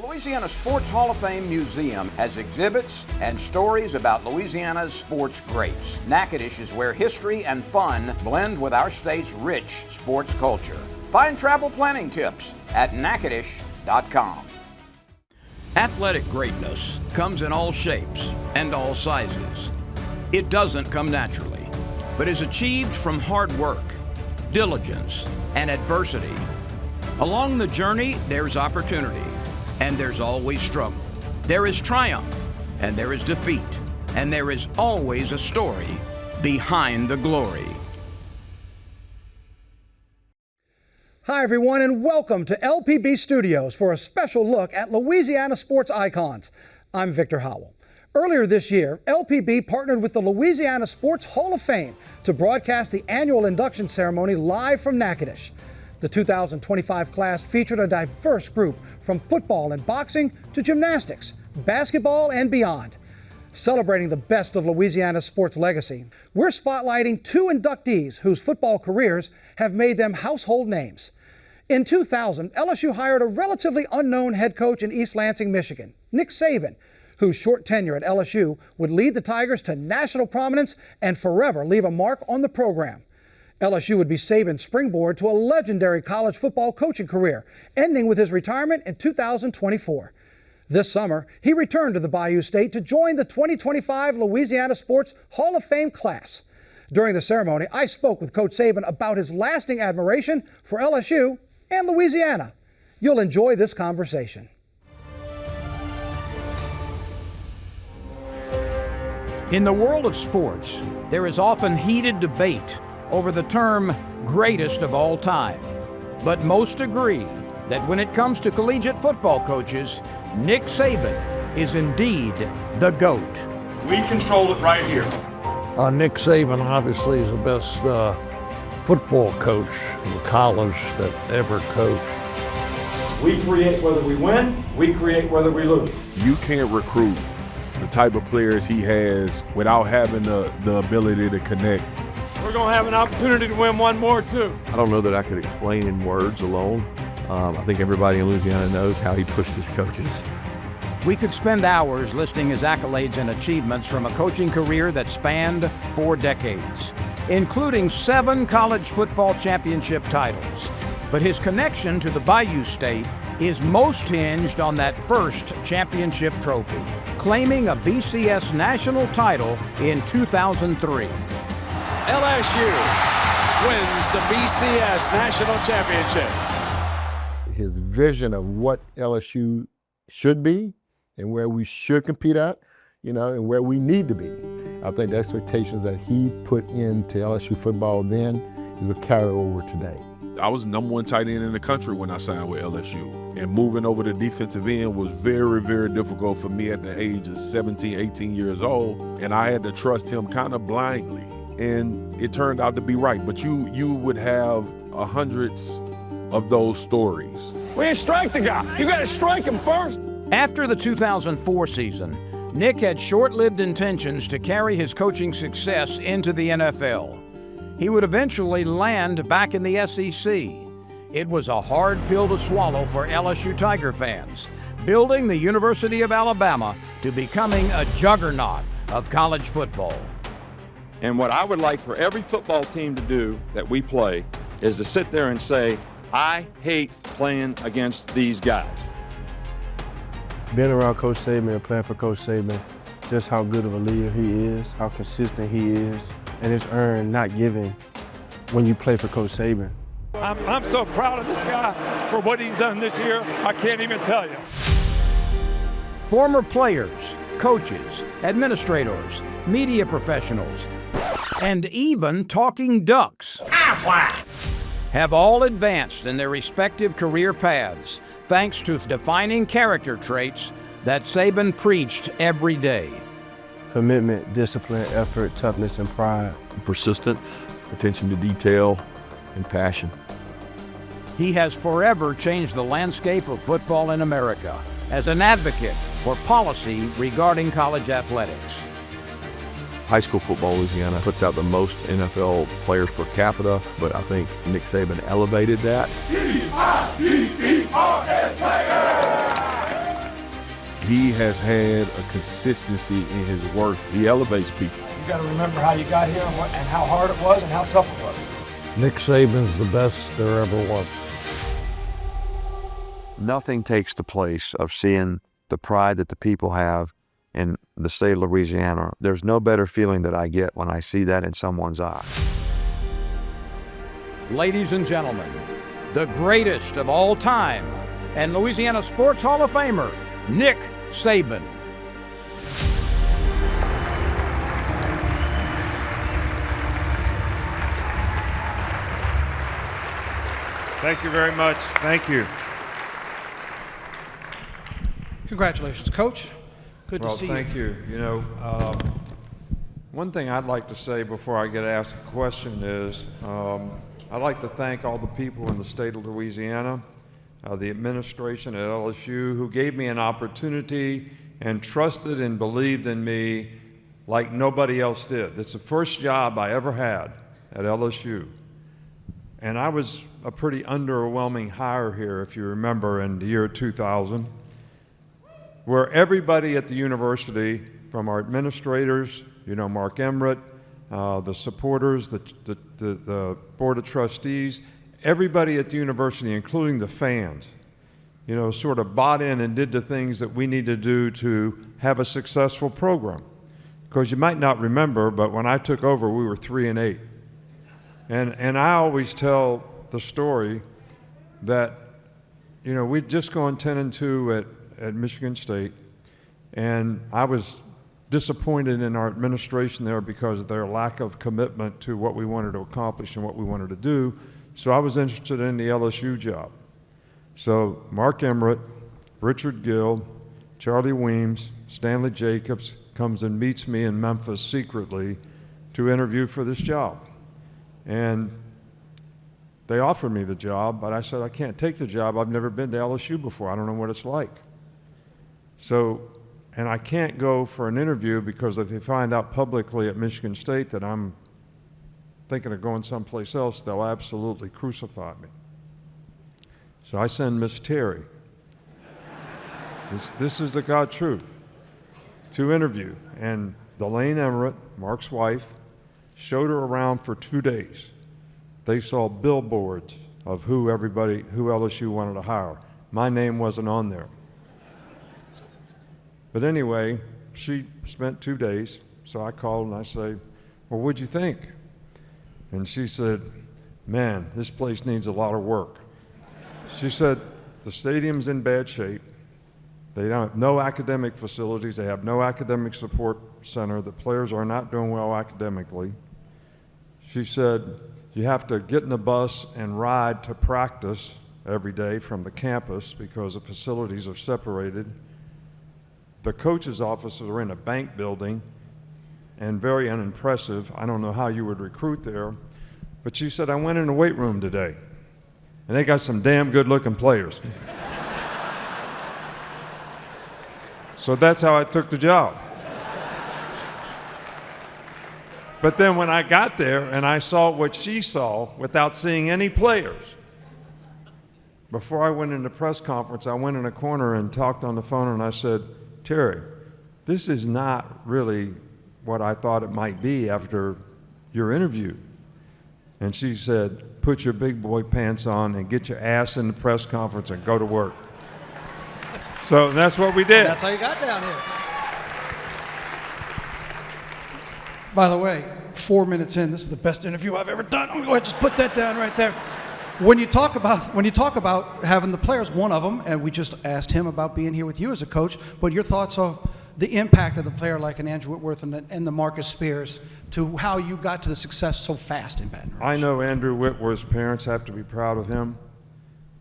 Louisiana Sports Hall of Fame Museum has exhibits and stories about Louisiana's sports greats. Natchitoches is where history and fun blend with our state's rich sports culture. Find travel planning tips at Natchitoches.com. Athletic greatness comes in all shapes and all sizes. It doesn't come naturally, but is achieved from hard work, diligence, and adversity. Along the journey, there's opportunity, and there's always struggle. There is triumph, and there is defeat, and there is always a story behind the glory. Hi, everyone, and welcome to LPB Studios for a special look at Louisiana sports icons. I'm Victor Howell. Earlier this year, LPB partnered with the Louisiana Sports Hall of Fame to broadcast the annual induction ceremony live from Natchitoches. The 2025 class featured a diverse group from football and boxing to gymnastics, basketball, and beyond. Celebrating the best of Louisiana's sports legacy, we're spotlighting two inductees whose football careers have made them household names. In 2000, LSU hired a relatively unknown head coach in East Lansing, Michigan, Nick Saban, whose short tenure at LSU would lead the Tigers to national prominence and forever leave a mark on the program. LSU would be Saban's springboard to a legendary college football coaching career, ending with his retirement in 2024. This summer, he returned to the Bayou State to join the 2025 Louisiana Sports Hall of Fame class. During the ceremony, I spoke with Coach Saban about his lasting admiration for LSU and Louisiana. You'll enjoy this conversation. In the world of sports, there is often heated debate over the term greatest of all time. But most agree that when it comes to collegiate football coaches, Nick Saban is indeed the GOAT. We control it right here. Nick Saban obviously is the best football coach in college that ever coached. We create whether we win, we create whether we lose. You can't recruit the type of players he has without having the ability to connect. We're going to have an opportunity to win one more, too. I don't know that I could explain in words alone. I think everybody in Louisiana knows how he pushed his coaches. We could spend hours listing his accolades and achievements from a coaching career that spanned 4 decades, including 7 college football championship titles. But his connection to the Bayou State is most hinged on that first championship trophy, claiming a BCS national title in 2003. LSU wins the BCS National Championship. His vision of what LSU should be and where we should compete at, and where we need to be. I think the expectations that he put into LSU football then is what carry over today. I was the #1 tight end in the country when I signed with LSU. And moving over to defensive end was very, very difficult for me at the age of 17, 18 years old. And I had to trust him kind of blindly. And it turned out to be right. But you would have hundreds of those stories. We didn't strike the guy. You got to strike him first. After the 2004 season, Nick had short-lived intentions to carry his coaching success into the NFL. He would eventually land back in the SEC. It was a hard pill to swallow for LSU Tiger fans, building the University of Alabama to becoming a juggernaut of college football. And what I would like for every football team to do that we play is to sit there and say, I hate playing against these guys. Being around Coach Saban and playing for Coach Saban, just how good of a leader he is, how consistent he is, and it's earned, not given, when you play for Coach Saban. I'm so proud of this guy for what he's done this year. I can't even tell you. Former players, coaches, administrators, media professionals, and even talking ducks have all advanced in their respective career paths thanks to defining character traits that Saban preached every day. Commitment, discipline, effort, toughness, and pride. Persistence, attention to detail, and passion. He has forever changed the landscape of football in America as an advocate for policy regarding college athletics. High school football, Louisiana puts out the most NFL players per capita, but I think Nick Saban elevated that. He has had a consistency in his work. He elevates people. You got to remember how you got here and how hard it was and how tough it was. Nick Saban's the best there ever was. Nothing takes the place of seeing the pride that the people have in the state of Louisiana. There's no better feeling that I get when I see that in someone's eyes. Ladies and gentlemen, the greatest of all time and Louisiana Sports Hall of Famer, Nick Saban. Thank you very much. Thank you. Congratulations, Coach. Good to see you. Thank you. You know, one thing I'd like to say before I get asked a question is I'd like to thank all the people in the state of Louisiana, the administration at LSU, who gave me an opportunity and trusted and believed in me like nobody else did. It's the first job I ever had at LSU. And I was a pretty underwhelming hire here, if you remember, in the year 2000, where everybody at the university, from our administrators, you know, Mark Emmerich, the supporters, the board of trustees, everybody at the university, including the fans, you know, sort of bought in and did the things that we need to do to have a successful program. Because you might not remember, but when I took over, we were 3-8. And I always tell the story that, you know, we'd just gone 10-2 at Michigan State, and I was disappointed in our administration there because of their lack of commitment to what we wanted to accomplish and what we wanted to do. So I was interested in the LSU job. So Mark Emmerich, Richard Gill, Charlie Weems, Stanley Jacobs comes and meets me in Memphis secretly to interview for this job. And they offered me the job, but I said, I can't take the job. I've never been to LSU before. I don't know what it's like. So, and I can't go for an interview because if they find out publicly at Michigan State that I'm thinking of going someplace else, they'll absolutely crucify me. So I send Miss Terry. This is the God truth. To interview. And Delane Emmerich, Mark's wife, showed her around for 2 days. They saw billboards of who LSU wanted to hire. My name wasn't on there. But anyway, she spent 2 days, so I called and I say, well, what'd you think? And she said, man, this place needs a lot of work. She said, the stadium's in bad shape. They don't have no academic facilities. They have no academic support center. The players are not doing well academically. She said, you have to get in a bus and ride to practice every day from the campus because the facilities are separated. The coach's offices are in a bank building and very unimpressive. I don't know how you would recruit there. But she said, I went in the weight room today, and they got some damn good-looking players. So that's how I took the job. But then when I got there and I saw what she saw without seeing any players, before I went into press conference, I went in a corner and talked on the phone and I said, Terry, this is not really what I thought it might be after your interview. And she said, put your big boy pants on and get your ass in the press conference and go to work. So that's what we did. And that's how you got down here. By the way, 4 minutes in, this is the best interview I've ever done. I'm going to go ahead and just put that down right there. When you talk about having the players, one of them, and we just asked him about being here with you as a coach, but your thoughts of the impact of the player like an Andrew Whitworth and the Marcus Spears to how you got to the success so fast in Baton Rouge. I know Andrew Whitworth's parents have to be proud of him,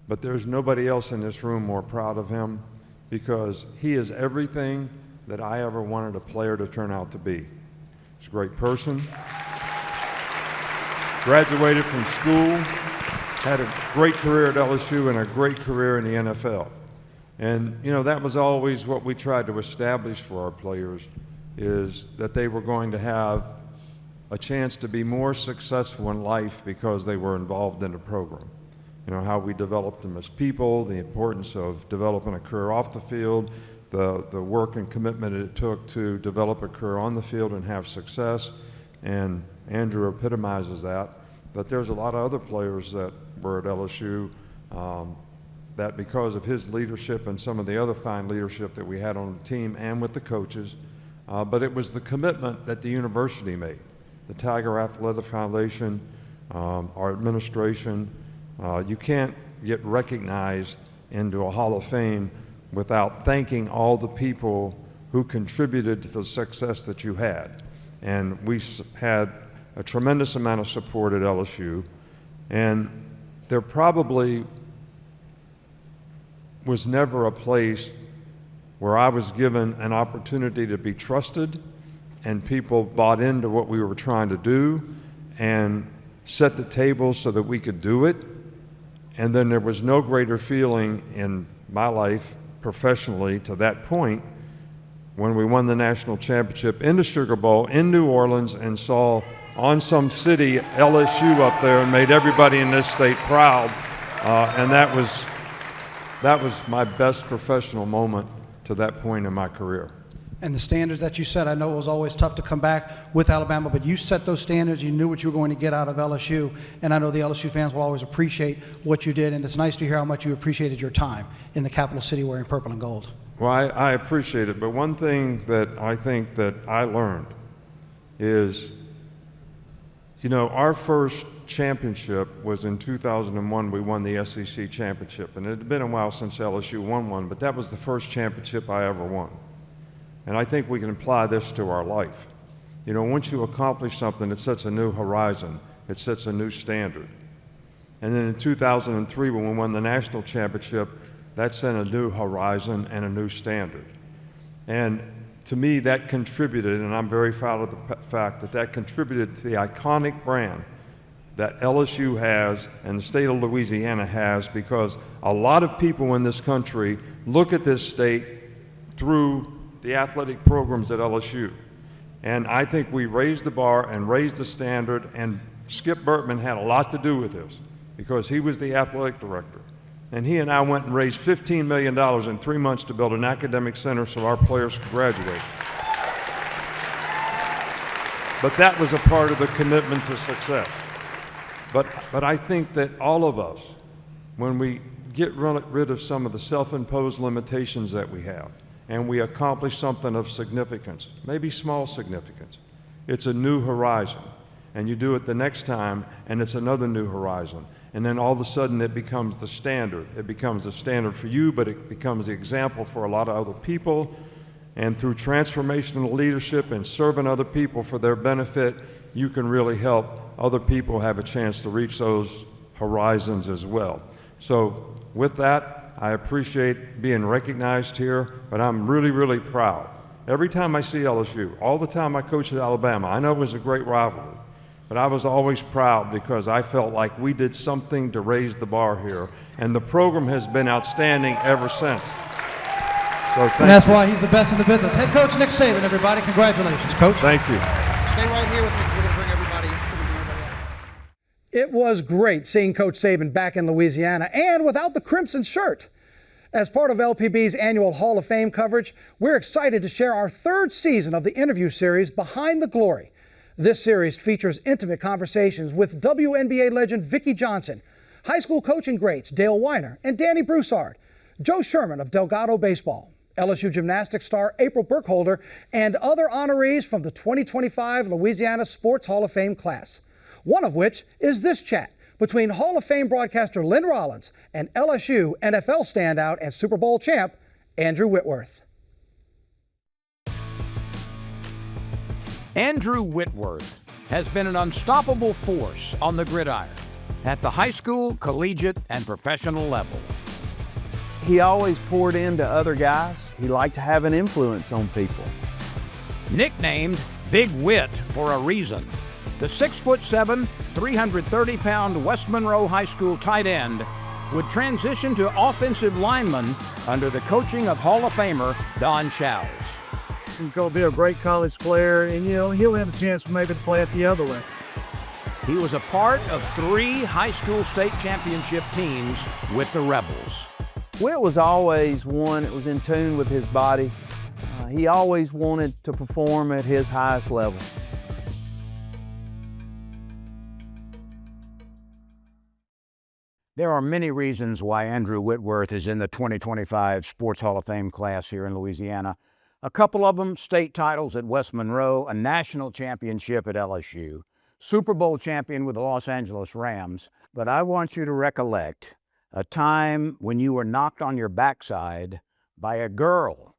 but there's nobody else in this room more proud of him because he is everything that I ever wanted a player to turn out to be. He's a great person, graduated from school, had a great career at LSU and a great career in the NFL. And, you know, that was always what we tried to establish for our players, is that they were going to have a chance to be more successful in life because they were involved in the program. You know, how we developed them as people, the importance of developing a career off the field, the work and commitment it took to develop a career on the field and have success, and Andrew epitomizes that. But there's a lot of other players that were at LSU that because of his leadership and some of the other fine leadership that we had on the team and with the coaches, but it was the commitment that the university made. The Tiger Athletic Foundation, our administration, you can't get recognized into a Hall of Fame without thanking all the people who contributed to the success that you had. And we had a tremendous amount of support at LSU, and there probably was never a place where I was given an opportunity to be trusted and people bought into what we were trying to do and set the table so that we could do it. And then there was no greater feeling in my life professionally to that point when we won the national championship in the Sugar Bowl in New Orleans and saw on some city LSU up there and made everybody in this state proud. And that was my best professional moment to that point in my career. And the standards that you set, I know it was always tough to come back with Alabama, but you set those standards. You knew what you were going to get out of LSU, and I know the LSU fans will always appreciate what you did, and it's nice to hear how much you appreciated your time in the capital city wearing purple and gold. Well, I appreciate it, but one thing that I think that I learned is, you know, our first championship was in 2001. We won the SEC championship, and it had been a while since LSU won one, but that was the first championship I ever won. And I think we can apply this to our life. You know, once you accomplish something, it sets a new horizon. It sets a new standard. And then in 2003, when we won the national championship, that set a new horizon and a new standard. And to me, that contributed, and I'm very proud of the fact that that contributed to the iconic brand that LSU has and the state of Louisiana has, because a lot of people in this country look at this state through the athletic programs at LSU. And I think we raised the bar and raised the standard, and Skip Bertman had a lot to do with this because he was the athletic director. And he and I went and raised $15 million in 3 months to build an academic center so our players could graduate. But that was a part of the commitment to success. But I think that all of us, when we get rid of some of the self-imposed limitations that we have, and we accomplish something of significance, maybe small significance, it's a new horizon. And you do it the next time, and it's another new horizon. And then all of a sudden it becomes the standard. It becomes the standard for you, but it becomes the example for a lot of other people. And through transformational leadership and serving other people for their benefit, you can really help other people have a chance to reach those horizons as well. So with that, I appreciate being recognized here, but I'm really, really proud. Every time I see LSU, all the time I coached at Alabama, I know it was a great rivalry, but I was always proud because I felt like we did something to raise the bar here, and the program has been outstanding ever since. So and that's why he's the best in the business. Head coach Nick Saban, everybody. Congratulations, Coach. Thank you. Stay right here with me. We're going to bring everybody in. It was great seeing Coach Saban back in Louisiana and without the crimson shirt. As part of LPB's annual Hall of Fame coverage, we're excited to share our third season of the interview series, Behind the Glory. This series features intimate conversations with WNBA legend Vicki Johnson, high school coaching greats Dale Weiner and Danny Broussard, Joe Sherman of Delgado Baseball, LSU gymnastics star April Burkholder, and other honorees from the 2025 Louisiana Sports Hall of Fame class. One of which is this chat between Hall of Fame broadcaster Lynn Rollins and LSU NFL standout and Super Bowl champ Andrew Whitworth. Andrew Whitworth has been an unstoppable force on the gridiron at the high school, collegiate, and professional level. He always poured into other guys. He liked to have an influence on people. Nicknamed Big Wit for a reason, the 6'7", 330-pound West Monroe High School tight end would transition to offensive lineman under the coaching of Hall of Famer Don Showers. He's going to be a great college player, and he'll have a chance maybe to play at the other way. He was a part of 3 high school state championship teams with the Rebels. Whit was always one that was in tune with his body. He always wanted to perform at his highest level. There are many reasons why Andrew Whitworth is in the 2025 Sports Hall of Fame class here in Louisiana. A couple of them, state titles at West Monroe, a national championship at LSU, Super Bowl champion with the Los Angeles Rams. But I want you to recollect a time when you were knocked on your backside by a girl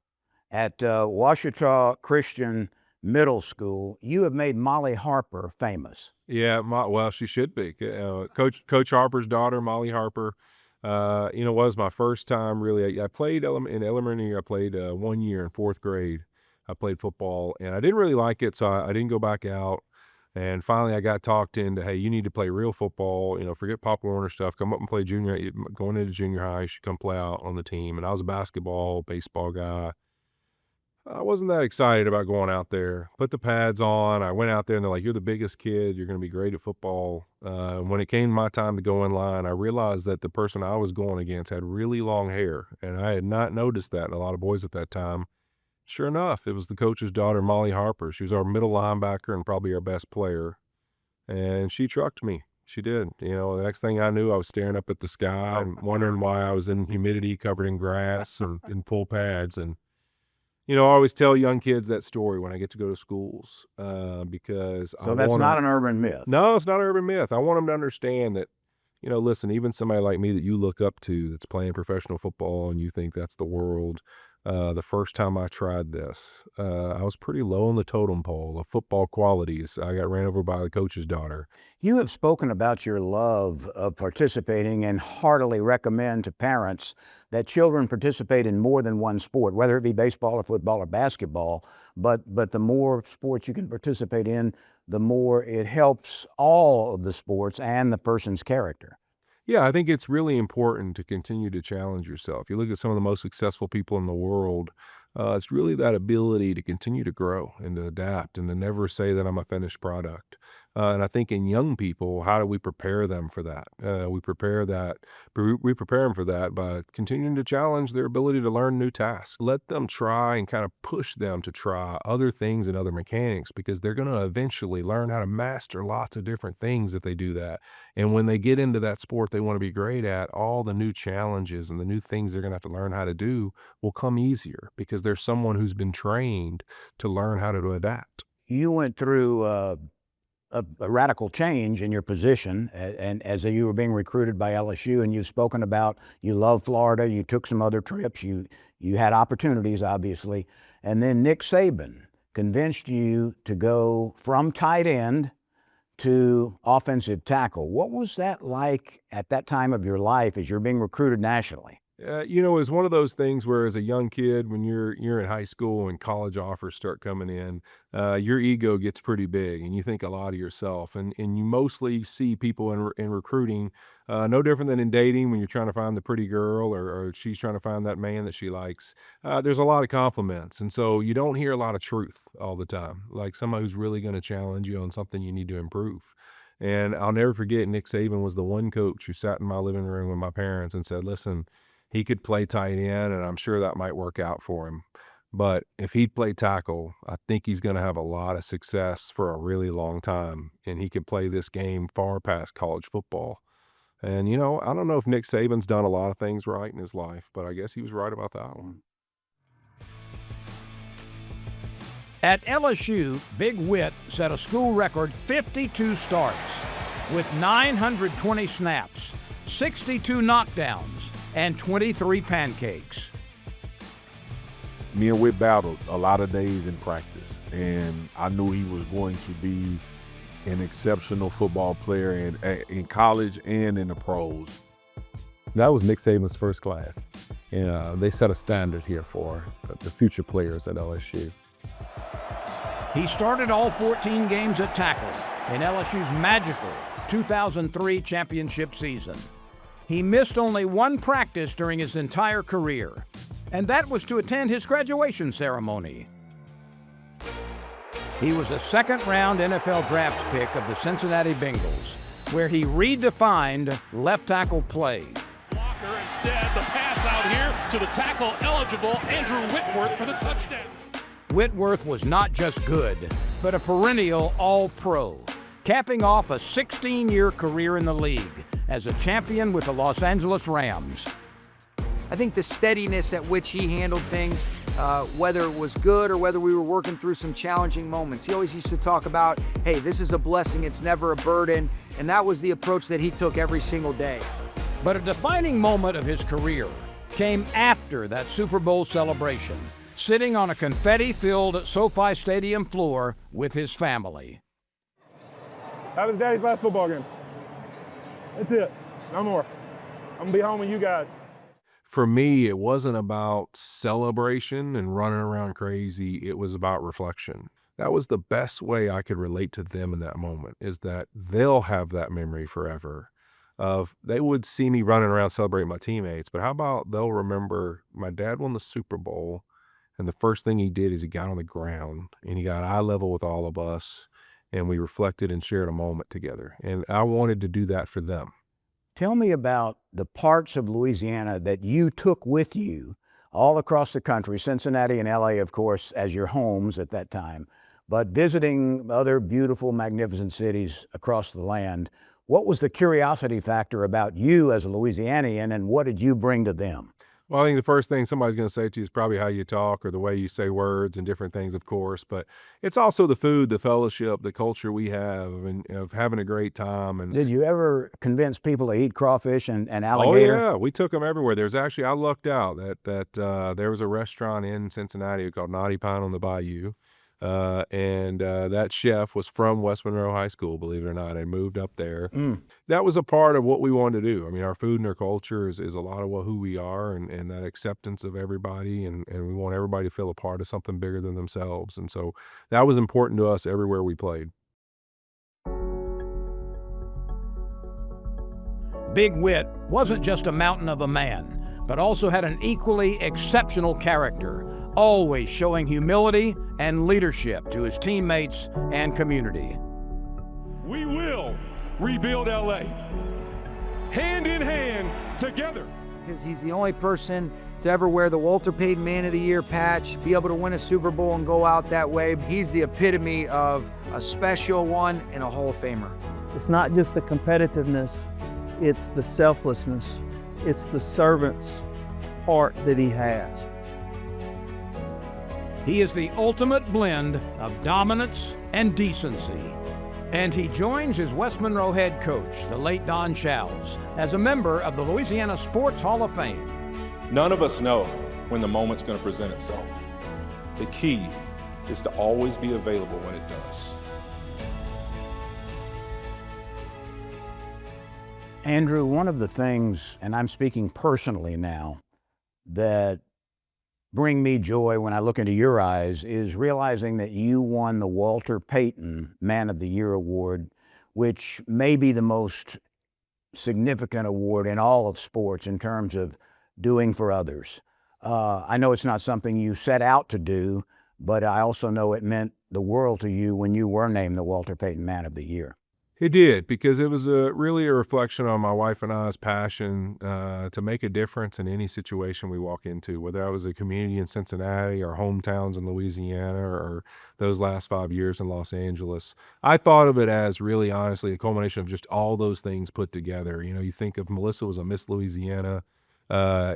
at Ouachita Christian Middle School. You have made Molly Harper famous. Yeah, well, she should be. Coach Harper's daughter, Molly Harper, was my first time really. I played in elementary. I played 1 year in 4th grade. I played football, and I didn't really like it, so I didn't go back out. And finally, I got talked into, hey, you need to play real football. Forget Pop Warner stuff. Come up and play junior. Going into junior high, you should come play out on the team. And I was a basketball, baseball guy. I wasn't that excited about going out there. Put the pads on. I went out there, and they're like, you're the biggest kid. You're going to be great at football. When it came my time to go in line, I realized that the person I was going against had really long hair, and I had not noticed that in a lot of boys at that time. Sure enough, it was the coach's daughter, Molly Harper. She was our middle linebacker and probably our best player, and she trucked me. She did. The next thing I knew, I was staring up at the sky and wondering why I was in humidity, covered in grass and in full pads. And I always tell young kids that story when I get to go to schools because So that's not an urban myth. No, it's not an urban myth. I want them to understand that, listen, even somebody like me that you look up to that's playing professional football and you think that's the world, the first time I tried this, I was pretty low on the totem pole of football qualities. I got ran over by the coach's daughter. You have spoken about your love of participating and heartily recommend to parents that children participate in more than one sport, whether it be baseball or football or basketball. But the more sports you can participate in, the more it helps all of the sports and the person's character. Yeah, I think it's really important to continue to challenge yourself. You look at some of the most successful people in the world, it's really that ability to continue to grow and to adapt and to never say that I'm a finished product. And I think in young people, how do we prepare them for that? We prepare them for that by continuing to challenge their ability to learn new tasks. Let them try and kind of push them to try other things and other mechanics, because they're going to eventually learn how to master lots of different things if they do that. And when they get into that sport they want to be great at, all the new challenges and the new things they're going to have to learn how to do will come easier because there's someone who's been trained to learn how to adapt. You went through a radical change in your position, and as you were being recruited by LSU, and you've spoken about you love Florida, you took some other trips, you had opportunities, obviously, and then Nick Saban convinced you to go from tight end to offensive tackle. What was that like at that time of your life as you're being recruited nationally? It's one of those things where as a young kid, when you're in high school and college offers start coming in, your ego gets pretty big and you think a lot of yourself. And you mostly see people in recruiting, no different than in dating when you're trying to find the pretty girl or she's trying to find that man that she likes. There's a lot of compliments. And so you don't hear a lot of truth all the time, like somebody who's really going to challenge you on something you need to improve. And I'll never forget, Nick Saban was the one coach who sat in my living room with my parents and said, listen, he could play tight end, and I'm sure that might work out for him. But if he'd play tackle, I think he's going to have a lot of success for a really long time, and he could play this game far past college football. And, I don't know if Nick Saban's done a lot of things right in his life, but I guess he was right about that one. At LSU, Big Whit set a school record 52 starts with 920 snaps, 62 knockdowns, and 23 pancakes. Me and Whit battled a lot of days in practice, and I knew he was going to be an exceptional football player in college and in the pros. That was Nick Saban's first class. They set a standard here for the future players at LSU. He started all 14 games at tackle in LSU's magical 2003 championship season. He missed only one practice during his entire career, and that was to attend his graduation ceremony. He was a second-round NFL draft pick of the Cincinnati Bengals, where he redefined left tackle play. Walker instead, the pass out to the tackle eligible Andrew Whitworth for the touchdown. Whitworth was not just good, but a perennial All-Pro, capping off a 16-year career in the league as a champion with the Los Angeles Rams. I think the steadiness at which he handled things, whether it was good or whether we were working through some challenging moments, he always used to talk about, hey, this is a blessing, it's never a burden, and that was the approach that he took every single day. But a defining moment of his career came after that Super Bowl celebration, sitting on a confetti-filled SoFi Stadium floor with his family. That was Daddy's last football game. That's it. No more. I'm going to be home with you guys. For me, it wasn't about celebration and running around crazy. It was about reflection. That was the best way I could relate to them in that moment, is that they'll have that memory forever of they would see me running around celebrating my teammates, but how about they'll remember my dad won the Super Bowl, and the first thing he did is he got on the ground and he got eye level with all of us, and we reflected and shared a moment together. And I wanted to do that for them. Tell me about the parts of Louisiana that you took with you all across the country, Cincinnati and LA, of course, as your homes at that time, but visiting other beautiful, magnificent cities across the land. What was the curiosity factor about you as a Louisianian, and what did you bring to them? Well, I think the first thing somebody's going to say to you is probably how you talk or the way you say words and different things, of course. But it's also the food, the fellowship, the culture we have, and of having a great time. And did you ever convince people to eat crawfish and alligator? Oh, yeah. We took them everywhere. There's actually, I lucked out that there was a restaurant in Cincinnati called Naughty Pine on the Bayou. And that chef was from West Monroe High School, believe it or not, and moved up there. That was a part of what we wanted to do. I mean, our food and our culture is a lot of who we are, and that acceptance of everybody, and we want everybody to feel a part of something bigger than themselves. And so that was important to us everywhere we played. Big Whit wasn't just a mountain of a man, but also had an equally exceptional character, always showing humility and leadership to his teammates and community. We will rebuild LA, hand in hand, together. Because he's the only person to ever wear the Walter Payton Man of the Year patch, be able to win a Super Bowl and go out that way. He's the epitome of a special one and a Hall of Famer. It's not just the competitiveness, it's the selflessness, it's the servant's heart that he has. He is the ultimate blend of dominance and decency. And he joins his West Monroe head coach, the late Don Showles, as a member of the Louisiana Sports Hall of Fame. None of us know when the moment's going to present itself. The key is to always be available when it does. Andrew, one of the things, and I'm speaking personally now, that bring me joy when I look into your eyes is realizing that you won the Walter Payton Man of the Year award, which may be the most significant award in all of sports in terms of doing for others. I know it's not something you set out to do, but I also know it meant the world to you when you were named the Walter Payton Man of the Year. It did, because it was really a reflection on my wife and I's passion to make a difference in any situation we walk into, whether I was a community in Cincinnati or hometowns in Louisiana or those last 5 years in Los Angeles. I thought of it as really honestly a culmination of just all those things put together. You know, you think of Melissa was a Miss Louisiana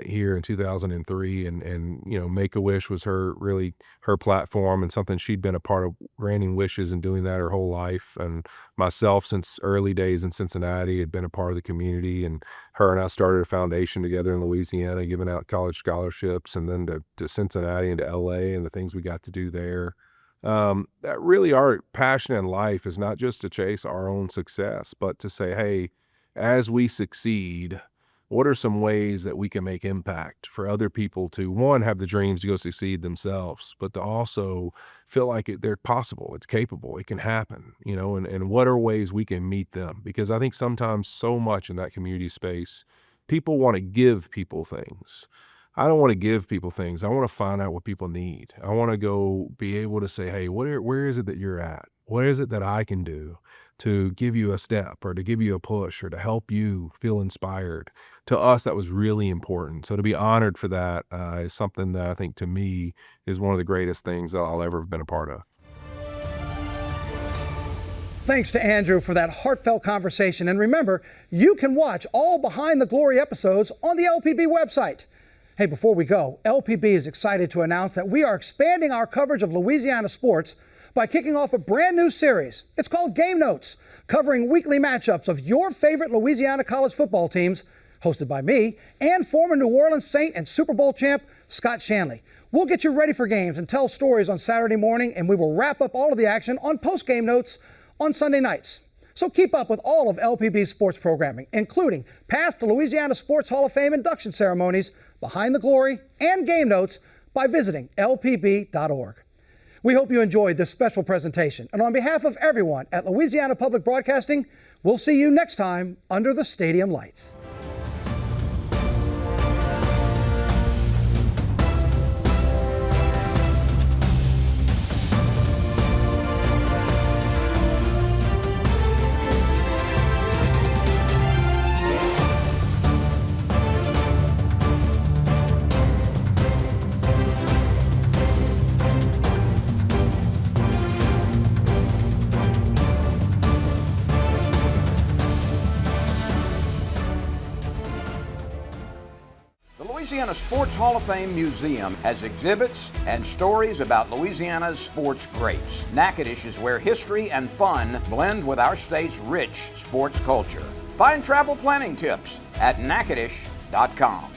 here in 2003, and you know, Make-A-Wish was her platform and something she'd been a part of, granting wishes and doing that her whole life. And myself, since early days in Cincinnati, had been a part of the community, and her and I started a foundation together in Louisiana, giving out college scholarships, and then to Cincinnati and to LA and the things we got to do there. That really our passion in life is not just to chase our own success, but to say, hey, as we succeed, what are some ways that we can make impact for other people to, one, have the dreams to go succeed themselves, but to also feel like they're possible, it's capable, it can happen, you know, and what are ways we can meet them? Because I think sometimes so much in that community space, people want to give people things. I don't want to give people things. I want to find out what people need. I want to go be able to say, hey, where is it that you're at? What is it that I can do to give you a step or to give you a push or to help you feel inspired. To us, that was really important. So to be honored for that is something that I think to me is one of the greatest things that I'll ever have been a part of. Thanks to Andrew for that heartfelt conversation. And remember, you can watch all Behind the Glory episodes on the LPB website. Hey, before we go, LPB is excited to announce that we are expanding our coverage of Louisiana sports by kicking off a brand new series. It's called Game Notes, covering weekly matchups of your favorite Louisiana college football teams, hosted by me and former New Orleans Saint and Super Bowl champ Scott Shanley. We'll get you ready for games and tell stories on Saturday morning, and we will wrap up all of the action on post-game notes on Sunday nights. So keep up with all of LPB's sports programming, including past Louisiana Sports Hall of Fame induction ceremonies, Behind the Glory, and Game Notes by visiting lpb.org. We hope you enjoyed this special presentation, and on behalf of everyone at Louisiana Public Broadcasting, we'll see you next time under the stadium lights. Louisiana Sports Hall of Fame Museum has exhibits and stories about Louisiana's sports greats. Natchitoches is where history and fun blend with our state's rich sports culture. Find travel planning tips at natchitoches.com.